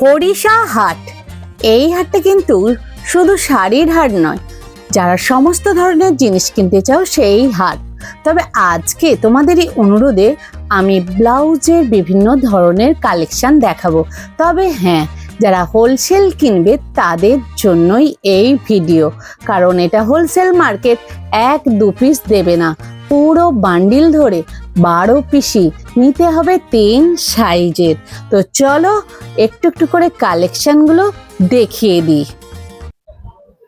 হরিষা হাট। এই হাটটা কিন্তু শুধু শাড়ির হাট নয়, যারা সমস্ত ধরনের জিনিস কিনতে চাও সেই হাট। তবে আজকে তোমাদেরই অনুরোধে আমি ব্লাউজের বিভিন্ন ধরনের কালেকশন দেখাবো। তবে হ্যাঁ, যারা হোলসেল কিনবে তাদের জন্যই এই ভিডিও, কারণ এটা হোলসেল মার্কেট। 1-2 পিস দেবে না, পুরো বান্ডিল ধরে 12 পিসই নিতে হবে 3 সাইজের। তো চলো একটু একটু করে কালেকশনগুলো দেখিয়ে দিই।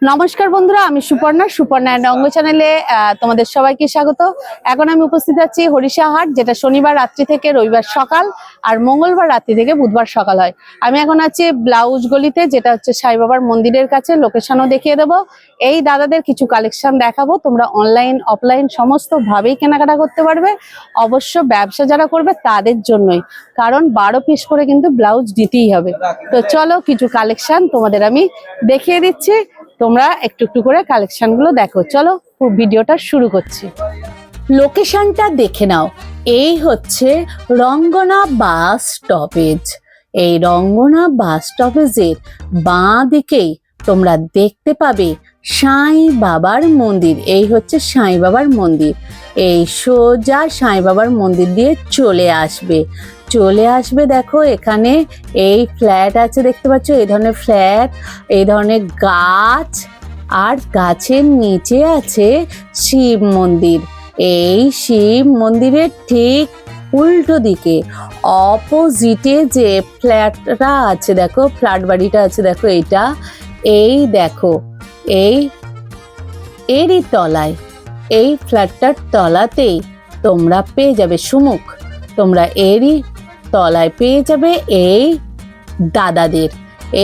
নমস্কার বন্ধুরা, আমি সুপর্ণা অঙ্গ চ্যানেলে তোমাদের সবাইকে স্বাগত। এখন আমি উপস্থিত আছি হরিষা হাট, যেটা শনিবার রাত্রি থেকে রবিবার সকাল আর মঙ্গলবার রাত্রি থেকে বুধবার সকাল হয়। আমি এখন আছি ব্লাউজ গলিতে, যেটা হচ্ছে সাই বাবার মন্দিরের কাছে। লোকেশনও দেখিয়ে দেবো। এই দাদাদের কিছু কালেকশন দেখাবো। তোমরা অনলাইন অফলাইন সমস্ত ভাবেই কেনাকাটা করতে পারবে। অবশ্য ব্যবসা যারা করবে তাদের জন্যই, কারণ 12 পিস করে কিন্তু ব্লাউজ দিতেই হবে। তো চলো কিছু কালেকশন তোমাদের আমি দেখিয়ে দিচ্ছি, তোমরা একটু একটু করে কালেকশন গুলো দেখো। চলো ভিডিওটা শুরু করছি। লোকেশনটা দেখে নাও। এই হচ্ছে রঙ্গনা বাস স্টপেজ। এই রঙ্গনা বাস স্টপেজের বাঁ দিকেই তোমরা দেখতে পাবে সাই বাবার মন্দির। এই হচ্ছে সাই বাবার মন্দির। এই সোজা সাই বাবার মন্দির দিয়ে চলে আসবে। দেখো এখানে এই ফ্ল্যাট আছে, দেখতে পাচ্ছ এই ধরনের ফ্ল্যাট, এই ধরনের গাছ, আর গাছের নিচে আছে শিব মন্দির। এই শিব মন্দিরের ঠিক উল্টো দিকে অপোজিটে যে ফ্ল্যাটটা আছে, দেখো ফ্ল্যাট বাড়িটা আছে, দেখো এইটা, এই দেখো এরই তলায়, এই ফ্ল্যাটটার তলাতেই তোমরা পেয়ে যাবে সুমুখ। তোমরা এরই তলায় পেয়ে যাবে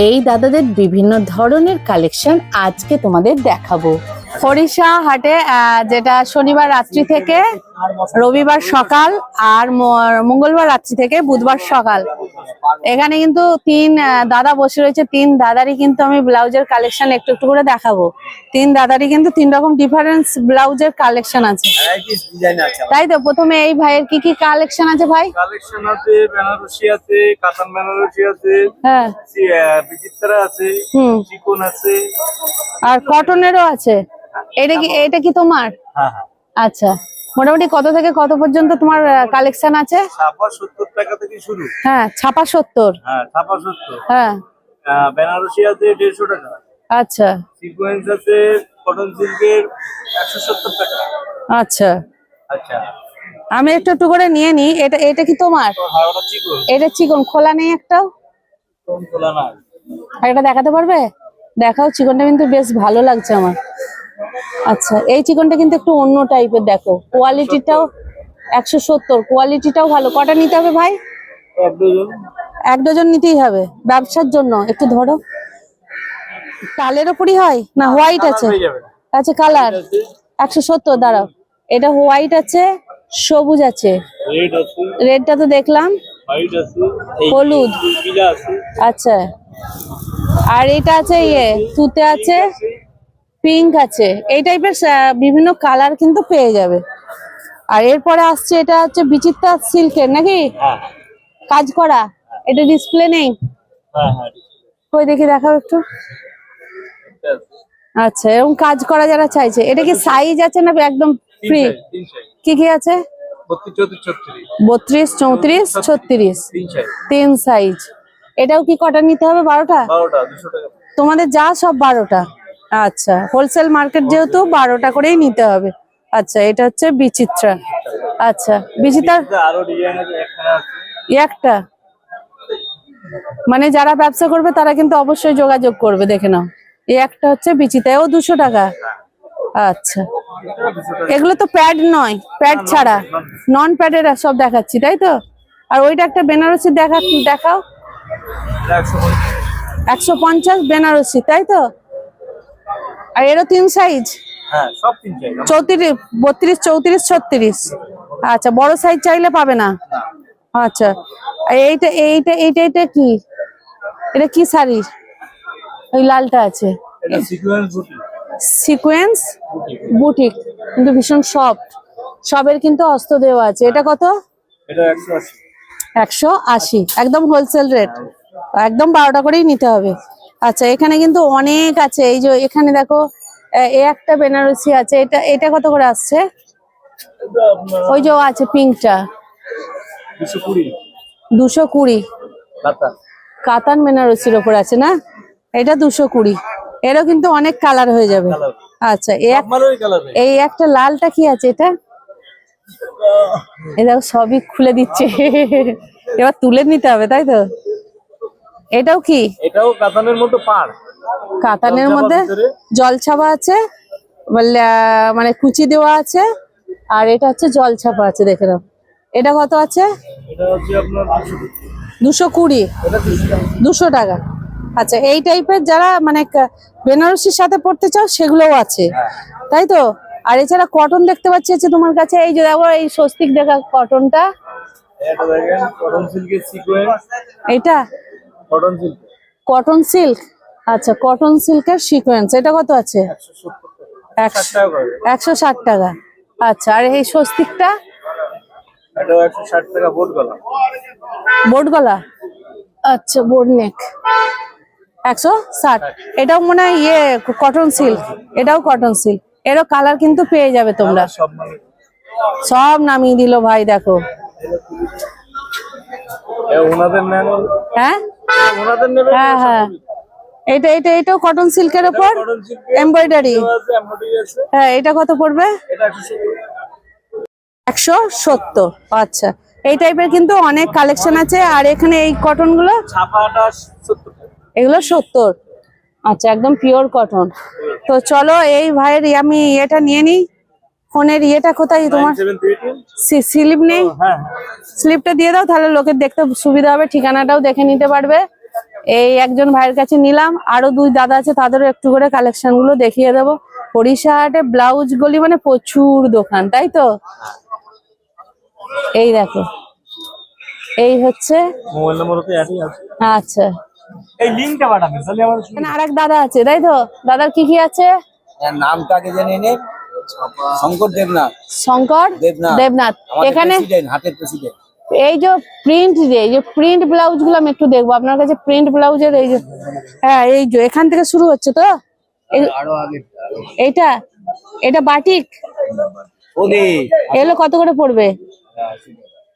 এই দাদাদের বিভিন্ন ধরনের কালেকশন আজকে তোমাদের দেখাবো। হরিষা হাটে যেটা শনিবার রাত্রি থেকে রবিবার সকাল আর মঙ্গলবার রাত্রি থেকে বুধবার সকাল। এখানে কিন্তু 3 দাদা বসে রয়েছে। 3 দাদারই কিন্তু আমি ব্লাউজের কালেকশন একটু একটু করে দেখাবো। 3 দাদারই কিন্তু 3 রকম ডিফারেন্স ব্লাউজের কালেকশন আছে, তাই তো? প্রথমে এই ভাইয়ের কি কি কালেকশন আছে ভাই? কালেকশন আছে বেনারসি আছে, কাতান বেনারসি আছে, হ্যাঁ, বিচিত্রা আছে, চিকন আছে, আর কটনেরও আছে। এটা কি তোমার? হ্যাঁ। আচ্ছা, মোটামুটি কত থেকে কত পর্যন্ত তোমার কালেকশন আছে? ছাপা 70 টাকা থেকে শুরু। হ্যাঁ, ছাপা 70। হ্যাঁ, ছাপা 70। হ্যাঁ, বেনারসি আছে 150 টাকা। আচ্ছা, সিকোয়েন্স আছে কটন সিল্কের 170 টাকা। আচ্ছা, আচ্ছা, আমি একটু একটু করে নিয়ে নিই। এটা কি তোমার? হ্যাঁ, ওটা চিকন। এটা চিকন, খোলা নেই একটাও? কোন খোলা না। আর এটা দেখাতে পারবে? দেখাও, চিকনটা কিন্তু বেশ ভালো লাগছে আমার। আচ্ছা, এই চিকনটা কিন্তু একটু অন্য টাইপের, দেখো কোয়ালিটিটাও 170, কোয়ালিটিটাও ভালো। কটা নিতে হবে ভাই? 1 ডজন। 1 ডজন নিতেই হবে ব্যবসার জন্য। একটু ধরো, কালের ওপরই হয় না হোয়াইট আছে? আচ্ছা, কালার 170। দাঁড়াও, এটা হোয়াইট আছে, সবুজ আছে, রেড আছে, রেডটা তো দেখলাম, হোয়াইট আছে, হলুদ পিলা আছে। আচ্ছা, আর এটা আছে তুতে আছে, পিঙ্ক আছে। এই টাইপের বিভিন্ন কালার কিন্তু পেয়ে যাবে। আর এরপরে আসছে, এটা হচ্ছে বিচিত্রা সিল্কের নাকি? হ্যাঁ, কাজ করা। এটা ডিসপ্লে নেই? হ্যাঁ। কই দেখি, দেখাও একটু। আচ্ছা, এরকম কাজ করা যারা চাইছে, এটা কি সাইজ আছে না একদম ফ্রি? কি কি আছে? 32, 34, 36, 3 সাইজ। এটাও কি কটা নিতে হবে? 12টা? 200 টাকা। তোমাদের যা সব 12টা? আচ্ছা, হোলসেল মার্কেট যেহেতু 12টা করেই নিতে হবে। আচ্ছা, এটা হচ্ছে বিচিত্রা। আচ্ছা, বিচিত্রা আরো ডিজাইন আছে, একটা, মানে যারা ব্যবসা করবে তারা কিন্তু অবশ্যই যোগাযোগ করবে। দেখে নাও, এই একটা হচ্ছে বিচিত্রা, ও 200 টাকা। আচ্ছা, এগুলো তো প্যাড নয়, প্যাড ছাড়া নন প্যাডের সব দেখাচ্ছি, তাই তো? আর ওইটা একটা বেনারসি দেখাও। 150 বেনারসি, তাই তো? আর এরও 3 সাইজ? হ্যাঁ, সব 3 চাই। 32, 34, 36। আচ্ছা, বড় সাইজ চাইলে পাবে না। আচ্ছা, এইটা কি? এটা কি শাড়ি? ওই লালটা আছে, এটা সিকোয়েন্স বুটি। সিকোয়েন্স বুটিক, কিন্তু ভীষণ সফট। সবের কিন্তু অস্ত দেওয়া আছে। এটা কত? এটা 180। 180, একদম হোলসেল রেট। একদম 12টা করেই নিতে হবে। আচ্ছা, এখানে কিন্তু অনেক আছে। এই যে এখানে দেখো এ একটা বেনারসি আছে, এটা এটা কত করে আসছে? এটা আপনার ওই যে আছে পিঙ্কটা 220 220। কাতান। কাতান বেনারসির ওপর আছে না, এটা 220। এরও কিন্তু অনেক কালার হয়ে যাবে। কালার আচ্ছা, ভালোই কালার। এই একটা লালটা কি আছে এটা? এটা সবই খুলে দিচ্ছে এবার তুলে নিতে হবে, তাই তো? এটাও কি এটাও কাতানের মতো পাড়, কাতানের জলছাপা মধ্যে ভিতরে। জলছাপা আছে, মানে কুচি দেওয়া আছে, আর এটা হচ্ছে জলছাপা আছে। দেখে নাও, এটা কত আছে? এটা হচ্ছে আপনার 220। এটা 200 টাকা। আচ্ছা, এই টাইপের যারা মানে বেনারসির সাথে পড়তে চাও সেগুলোও আছে, তাই তো? আর এছাড়া কটন দেখতে পাচ্ছি আছে তোমার কাছে। এই যে দেখো, এই স্বস্তিক দেখা কটনটা, এটা দেখেন কটন সিল্কের সিকোয়েন্স। এটা কটন সিল্ক কটন সিল্ক। আচ্ছা, কটন সিল্কের সিকোয়েন্স, এটা কত আছে? 170 টাকা করে। 160 টাকা। আচ্ছা, আর এই স্বস্তিকটা? এটাও 160 টাকা বোট গলা। বোট গলা। আচ্ছা, বোট নেক 160। এটাও মনে হয় ইয়ে কটন সিল্ক, এটাও কটন সিল্ক। এরও কালার কিন্তু পেয়ে যাবে তোমরা। সব মানে সব নামিয়ে দিল ভাই, দেখো। ওনাদের নেন, হ্যাঁ ওনাদের নেবে। হ্যাঁ হ্যাঁ, এটা এটা এটাও কটন সিল্কের ওপর কটন সিল্ক এমব্রয়ডারি। আছে, এমব্রয়ডারি আছে। হ্যাঁ, এটা কত পড়বে? এটা 170। আচ্ছা, এই টাইপের কিন্তু অনেক কালেকশন আছে। আর এখানে এই কটন গুলো, ছাপাটা 70 টাকা। এগুলো 70। আচ্ছা, একদম পিওর কটন। তো চলো, এই ভাইয়ের আমি এটা নিয়ে নিই। ফোনের ইয়েটা কোথায় তোমার? 9732 স্লিপ নেই? হ্যাঁ স্লিপটা দিয়ে দাও, তাহলে লোকের দেখতে সুবিধা হবে, ঠিকানাটাও দেখে নিতে পারবে। এই একজন ভাইয়ের কাছে নিলাম, আরো দুই দাদা আছে, তাদেরও একটু করে কালেকশন গুলো দেখিয়ে দেবো। হরিষা হাটে ব্লাউজ গলি মানে প্রচুর দোকান, তাই তো? এই দেখো, এই হচ্ছে। মোবাইল নম্বর তো একই আছে। আচ্ছা, এই লিংকটা পাঠাবেন তাহলে আমার এখানে আরেক দাদা আছে, তাই তো? দাদার কি কি আছে? নামটা আগে জেনে নে। শঙ্কর দেবনাথ। শঙ্কর দেবনাথ। দেবনাথ। আমাদের এখানে প্রেসিডেন্ট, হাটের প্রেসিডেন্ট। এই যে প্রিন্ট, এই যে প্রিন্ট ব্লাউজ গুলো আমি একটু দেখবো আপনার কাছে। প্রিন্ট ব্লাউজের এই যে, হ্যাঁ, এই যে এখান থেকে শুরু হচ্ছে তো। আরো আগে এইটা, এটা বাটিক। ওরে এগুলো কত করে পড়বে?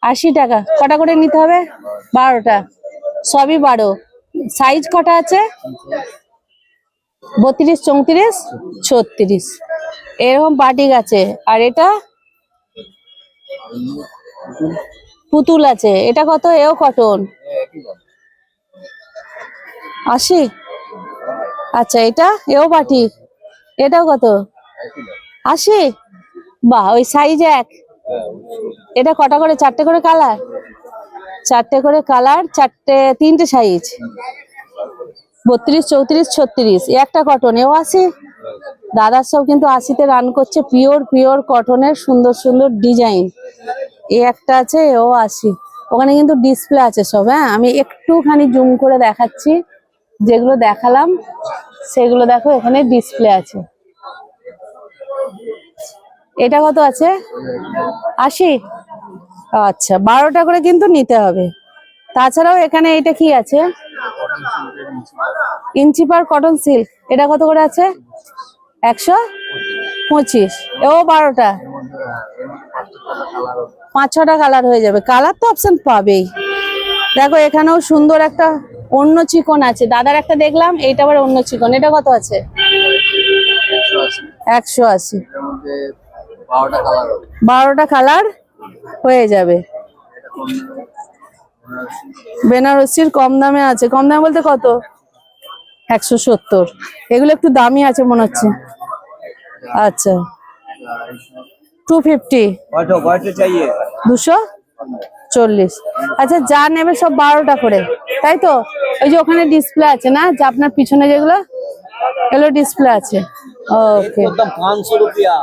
80 টাকা। কটা করে নিতে হবে? 12টা। সবই 12। সাইজ কটা আছে? 32, 34, 36। এরকম বাটিক আছে। আর এটা পুতুল আছে, এটা কত? এও কটন। 80। আচ্ছা, এটা এও বাটিক, এটাও কত? 80। বাহ, ওই সাইজ এক। এটা কটা করে? 4টে করে কালার? 4টে করে কালার, 3টে সাইজ। 32, 34, 36। একটা কটন, এও 80। দাদার সব কিন্তু 80-তে রান করছে। পিওর পিওর কটনের সুন্দর সুন্দর ডিজাইন। এই একটা আছে, এও 80। ওখানে কিন্তু ডিসপ্লে আছে সব। হ্যাঁ, আমি একটুখানি জুম করে দেখাচ্ছি। যেগুলো দেখালাম সেগুলো দেখো, এখানে ডিসপ্লে আছে। এটা কত আছে? 80। আচ্ছা, 12টা করে কিন্তু নিতে হবে। তাছাড়াও এখানে এটা কি আছে? ইঞ্চিপার কটন সিল্ক। এটা কত করে আছে? 125। এও 12টা। 5-6টা কালার হয়ে যাবে। কালার তো অপশন পাবেই। দেখো, এখানেও সুন্দর একটা অন্য চিকন আছে। দাদার একটা দেখলাম, এইটা আবার অন্য চিকন। এটা কত আছে? 180। 12টা কালার হয়ে যাবে। বেনারসির কম দামে আছে। কম দামে বলতে কত? 170। এগুলো একটু দামি আছে মনে হচ্ছে। আচ্ছা, 250। কয়টা চাইয়ে? 240। আচ্ছা, যা নেবে সব 12টা করে, তাই তো? ওই যে ওখানে ডিসপ্লে আছে না, যে আপনার পিছনে যেগুলো, এগুলো ডিসপ্লে আছে। ওকে। একদম 500 রুপিয়া।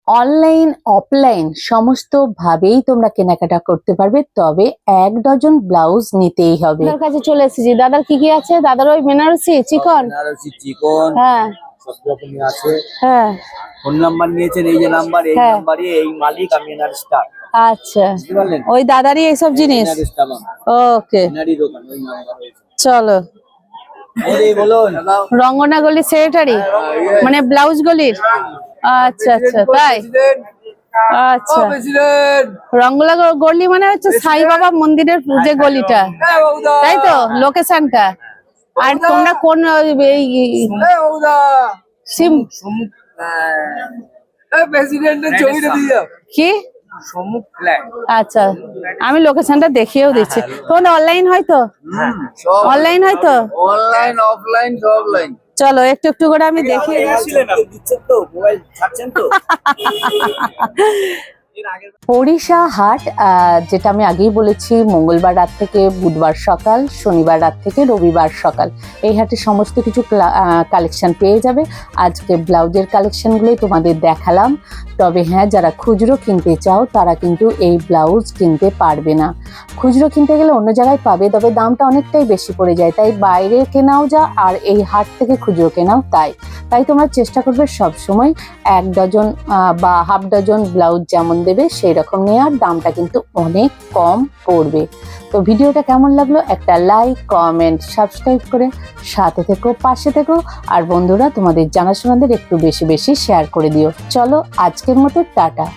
অনলাইন অফলাইন সমস্ত ভাবেই তোমরা কেনাকাটা করতে পারবে, তবে 1 ডজন ব্লাউজ নিতেই হবে। দাদার কাছে চলে এসেছি। দাদার কি কি আছে? দাদার ওই বেনারসি চিকন। বেনারসি চিকন হ্যাঁ সব রকমই আছে। হ্যাঁ। ফোন নাম্বার নিয়েছেন, এই যে নাম্বার, এই হ্যাঁ। নাম্বারে এই মালিক, আমি এনার স্টাফ। আচ্ছা, বুঝতে পারলেন? ওই দাদারই এইসব জিনিস। এনার স্টাবাং, ওকে, এনারই দোকান, ওই নাম করা হয়েছে। চলো। ওরে বলুন। রঙ্গনা গলি সেক্রেটারি, মানে ব্লাউজ গলির। আচ্ছা আচ্ছা, তাই? আচ্ছা, রঙ্গলা গলি মানে হচ্ছে সাই বাবা মন্দিরের যে গলিটা, তাই তো লোকেশনটা? আর তোমরা কোন এই সিম প্রেসিডেন্টের ছবিটা দিয়ে দাও। কি? সম্মুখ ফ্ল্যাট। আচ্ছা, আমি লোকেশনটা দেখিয়েও দিচ্ছি। তোমাদের অনলাইন হয়তো? অনলাইন হয়তো? অনলাইন অফলাইন সব লাইন। চলো একটু একটু করে আমি দেখিয়ে দিচ্ছি। দিচ্ছেন তো, মোবাইল ছাড়ছেন তো। হরিষা হাট, যেটা আমি আগেই বলেছি, মঙ্গলবার রাত থেকে বুধবার সকাল, শনিবার রাত থেকে রবিবার সকাল, এই হাটে সমস্ত কিছু কালেকশন পেয়ে যাবে। আজকে ব্লাউজের কালেকশনগুলোই তোমাদের দেখালাম। তবে হ্যাঁ, যারা খুচরো কিনতে চাও তারা কিন্তু এই ব্লাউজ কিনতে পারবে না। খুচরো কিনতে গেলে অন্য জায়গায় পাবে, তবে দামটা অনেকটাই বেশি পড়ে যায়। তাই বাইরে কেনাও যা, আর এই হাট থেকে খুচরো কেনাও তাই তোমরা চেষ্টা করবে সবসময় 1 ডজন বা হাফ ডজন ব্লাউজ যেমন দেবে সেই রকম নেওয়ার। দামটা কিন্তু অনেক কম পড়বে। তো ভিডিওটা কেমন লাগলো একটা লাইক, কমেন্ট, সাবস্ক্রাইব করে সাথে থেকো, পাশে থেকো। আর বন্ধুরা, তোমাদের জানাশোনাদের একটু বেশি বেশি শেয়ার করে দিও। চলো আজকের মতো টাটা।